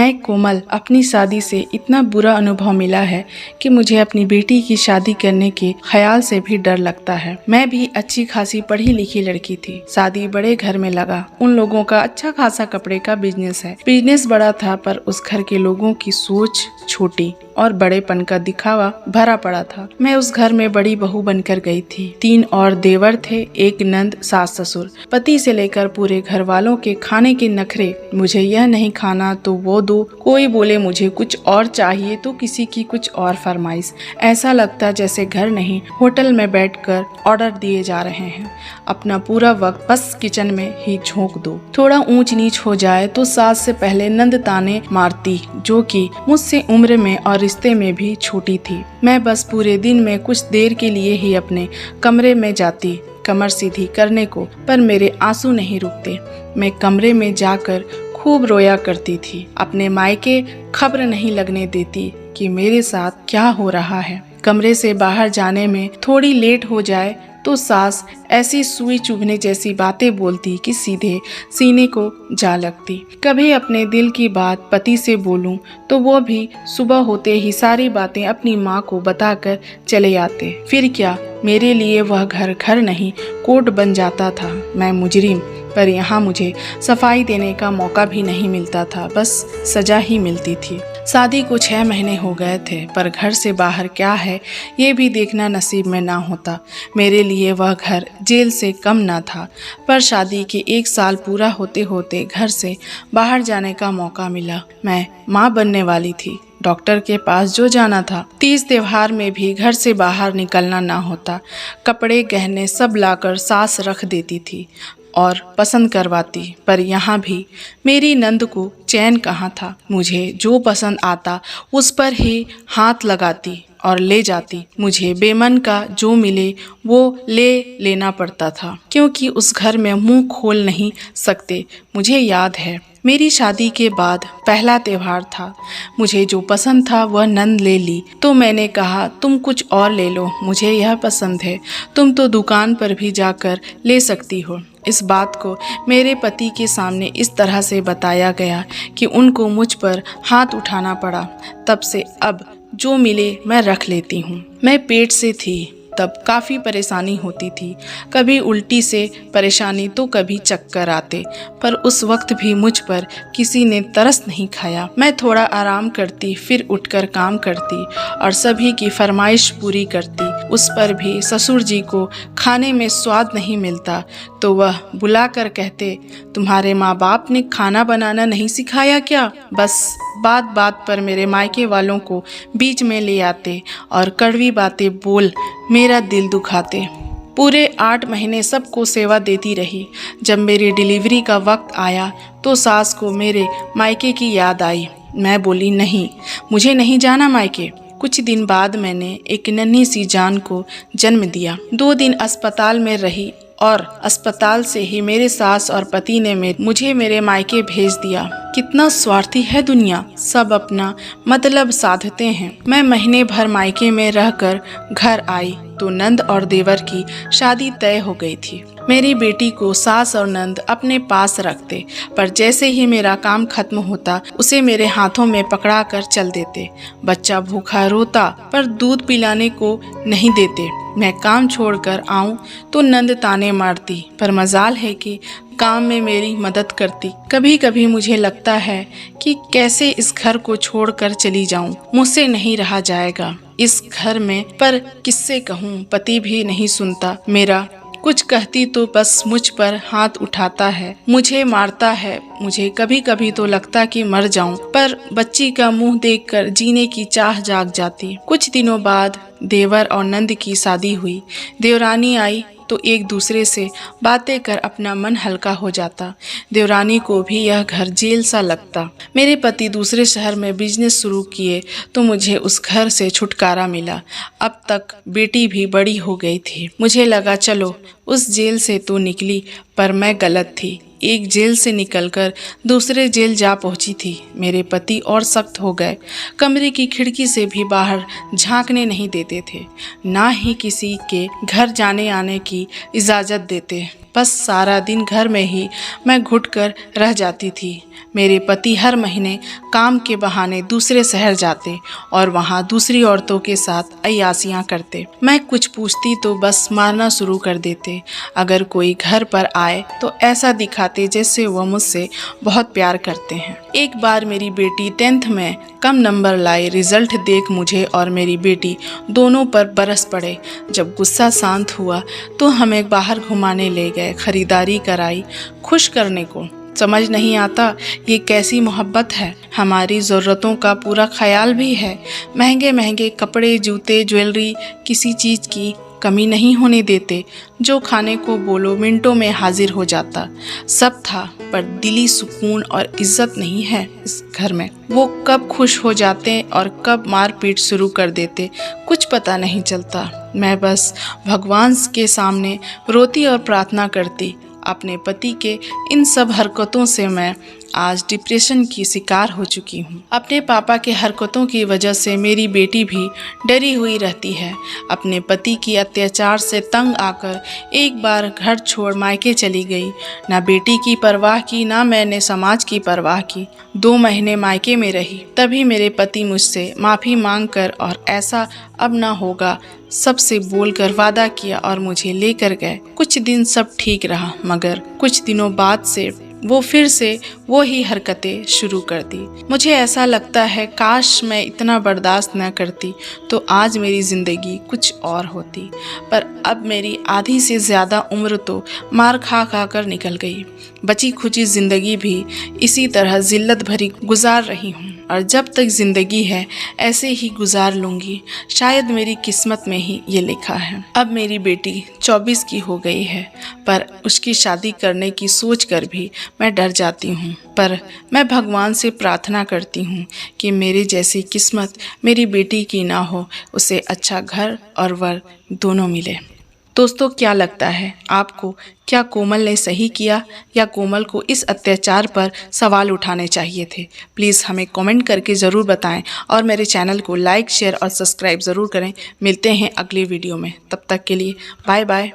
मैं कोमल, अपनी शादी से इतना बुरा अनुभव मिला है कि मुझे अपनी बेटी की शादी करने के ख्याल से भी डर लगता है। मैं भी अच्छी खासी पढ़ी लिखी लड़की थी। शादी बड़े घर में लगा। उन लोगों का अच्छा खासा कपड़े का बिजनेस है। बिजनेस बड़ा था पर उस घर के लोगों की सोच छोटी और बड़ेपन का दिखावा भरा पड़ा था। मैं उस घर में बड़ी बहू बनकर गई थी। 3 और देवर थे, एक नंद, सास ससुर। पति से लेकर पूरे घर वालों के खाने के नखरे। मुझे यह नहीं खाना तो वो दो, कोई बोले मुझे कुछ और चाहिए तो किसी की कुछ और फरमाइश। ऐसा लगता जैसे घर नहीं होटल में बैठकर ऑर्डर दिए जा रहे हैं। अपना पूरा वक्त बस किचन में ही झोंक दो। थोड़ा ऊंच नीच हो जाए तो सास से पहले नंद ताने मारती, जो कि मुझसे उम्र में और रिश्ते में भी छोटी थी। मैं बस पूरे दिन में कुछ देर के लिए ही अपने कमरे में जाती कमर सीधी करने को, पर मेरे आंसू नहीं रुकते। मैं कमरे में जाकर खूब रोया करती थी। अपने मायके खबर नहीं लगने देती कि मेरे साथ क्या हो रहा है। कमरे से बाहर जाने में थोड़ी लेट हो जाए तो सास ऐसी सुई चुभने जैसी बातें बोलती कि सीधे सीने को जा लगती। कभी अपने दिल की बात पति से बोलूं तो वो भी सुबह होते ही सारी बातें अपनी माँ को बताकर चले आते। फिर क्या, मेरे लिए वह घर घर नहीं कोर्ट बन जाता था। मैं मुजरिम, पर यहाँ मुझे सफाई देने का मौका भी नहीं मिलता था, बस सजा ही मिलती थी। शादी को 6 महीने हो गए थे, पर घर से बाहर क्या है ये भी देखना नसीब में ना होता। मेरे लिए वह घर जेल से कम ना था। पर शादी के 1 साल पूरा होते होते घर से बाहर जाने का मौका मिला। मैं माँ बनने वाली थी। डॉक्टर के पास जो जाना था। तीज त्योहार में भी घर से बाहर निकलना ना होता। कपड़े गहने सब लाकर सास रख देती थी और पसंद करवाती। पर यहाँ भी मेरी नंद को चैन कहाँ था। मुझे जो पसंद आता उस पर ही हाथ लगाती और ले जाती। मुझे बेमन का जो मिले वो लेना पड़ता था, क्योंकि उस घर में मुंह खोल नहीं सकते। मुझे याद है मेरी शादी के बाद पहला त्योहार था। मुझे जो पसंद था वह नंद ले ली तो मैंने कहा तुम कुछ और ले लो, मुझे यह पसंद है। तुम तो दुकान पर भी जाकर ले सकती हो। इस बात को मेरे पति के सामने इस तरह से बताया गया कि उनको मुझ पर हाथ उठाना पड़ा। तब से अब जो मिले मैं रख लेती हूँ। मैं पेट से थी तब काफ़ी परेशानी होती थी। कभी उल्टी से परेशानी तो कभी चक्कर आते, पर उस वक्त भी मुझ पर किसी ने तरस नहीं खाया। मैं थोड़ा आराम करती, फिर उठकर काम करती और सभी की फरमाइश पूरी करती। उस पर भी ससुर जी को खाने में स्वाद नहीं मिलता तो वह बुलाकर कहते, तुम्हारे माँ बाप ने खाना बनाना नहीं सिखाया क्या? बस बात बात पर मेरे मायके वालों को बीच में ले आते और कड़वी बातें बोल मेरा दिल दुखाते। पूरे 8 महीने सबको सेवा देती रही। जब मेरी डिलीवरी का वक्त आया तो सास को मेरे मायके की याद आई। मैं बोली नहीं, मुझे नहीं जाना मायके। कुछ दिन बाद मैंने एक नन्ही सी जान को जन्म दिया। 2 दिन अस्पताल में रही और अस्पताल से ही मेरे सास और पति ने मुझे मेरे मायके भेज दिया। कितना स्वार्थी है दुनिया, सब अपना मतलब साधते हैं। मैं महीने भर मायके में रहकर घर आई तो नंद और देवर की शादी तय हो गई थी। मेरी बेटी को सास और नंद अपने पास रखते, पर जैसे ही मेरा काम खत्म होता उसे मेरे हाथों में पकड़ा कर चल देते। बच्चा भूखा रोता पर दूध पिलाने को नहीं देते। मैं काम छोड़कर आऊं तो नंद ताने मारती, पर मजाल है कि काम में मेरी मदद करती। कभी कभी मुझे लगता है कि कैसे इस घर को छोड़कर चली जाऊं, मुझसे नहीं रहा जाएगा इस घर में। पर किससे कहूं, पति भी नहीं सुनता मेरा। कुछ कहती तो बस मुझ पर हाथ उठाता है, मुझे मारता है। मुझे कभी कभी तो लगता कि मर जाऊं, पर बच्ची का मुंह देखकर जीने की चाह जाग जाती। कुछ दिनों बाद देवर और नंद की शादी हुई। देवरानी आई तो एक दूसरे से बातें कर अपना मन हल्का हो जाता। देवरानी को भी यह घर जेल सा लगता। मेरे पति दूसरे शहर में बिजनेस शुरू किए तो मुझे उस घर से छुटकारा मिला। अब तक बेटी भी बड़ी हो गई थी। मुझे लगा चलो उस जेल से तो निकली, पर मैं गलत थी। एक जेल से निकलकर दूसरे जेल जा पहुंची थी। मेरे पति और सख्त हो गए। कमरे की खिड़की से भी बाहर झांकने नहीं देते थे, ना ही किसी के घर जाने आने की इजाज़त देते। बस सारा दिन घर में ही मैं घुटकर रह जाती थी। मेरे पति हर महीने काम के बहाने दूसरे शहर जाते और वहाँ दूसरी औरतों के साथ अय्यासियाँ करते। मैं कुछ पूछती तो बस मारना शुरू कर देते। अगर कोई घर पर आए तो ऐसा दिखाते जैसे वह मुझसे बहुत प्यार करते हैं। एक बार मेरी बेटी 10th में कम नंबर लाई। रिजल्ट देख मुझे और मेरी बेटी दोनों पर बरस पड़े। जब गुस्सा शांत हुआ तो हमें बाहर घुमाने ले गए, खरीदारी कराई, खुश करने को। समझ नहीं आता ये कैसी मोहब्बत है। हमारी ज़रूरतों का पूरा ख्याल भी है। महंगे महंगे कपड़े, जूते, ज्वेलरी, किसी चीज़ की कमी नहीं होने देते। जो खाने को बोलो मिनटों में हाजिर हो जाता। सब था, पर दिली सुकून और इज्जत नहीं है इस घर में। वो कब खुश हो जाते और कब मारपीट शुरू कर देते कुछ पता नहीं चलता। मैं बस भगवान के सामने रोती और प्रार्थना करती। अपने पति के इन सब हरकतों से मैं आज डिप्रेशन की शिकार हो चुकी हूँ। अपने पापा के हरकतों की वजह से मेरी बेटी भी डरी हुई रहती है। अपने पति की अत्याचार से तंग आकर एक बार घर छोड़ मायके चली गई। ना बेटी की परवाह की, ना मैंने समाज की परवाह की। 2 महीने मायके में रही, तभी मेरे पति मुझसे माफ़ी मांगकर और ऐसा अब ना होगा सबसे बोलकर वादा किया और मुझे लेकर गए। कुछ दिन सब ठीक रहा, मगर कुछ दिनों बाद से वो फिर से वो ही हरकतें शुरू कर दी। मुझे ऐसा लगता है काश मैं इतना बर्दाश्त न करती तो आज मेरी ज़िंदगी कुछ और होती। पर अब मेरी आधी से ज़्यादा उम्र तो मार खा खा कर निकल गई। बची खुची ज़िंदगी भी इसी तरह जिल्लत भरी गुजार रही हूँ और जब तक ज़िंदगी है ऐसे ही गुजार लूँगी। शायद मेरी किस्मत में ही ये लिखा है। अब मेरी बेटी 24 की हो गई है, पर उसकी शादी करने की सोच कर भी मैं डर जाती हूँ। पर मैं भगवान से प्रार्थना करती हूँ कि मेरे जैसी किस्मत मेरी बेटी की ना हो, उसे अच्छा घर और वर दोनों मिले। दोस्तों, क्या लगता है आपको, क्या कोमल ने सही किया या कोमल को इस अत्याचार पर सवाल उठाने चाहिए थे? प्लीज़ हमें कमेंट करके ज़रूर बताएं और मेरे चैनल को लाइक, शेयर और सब्सक्राइब ज़रूर करें। मिलते हैं अगली वीडियो में, तब तक के लिए बाय बाय।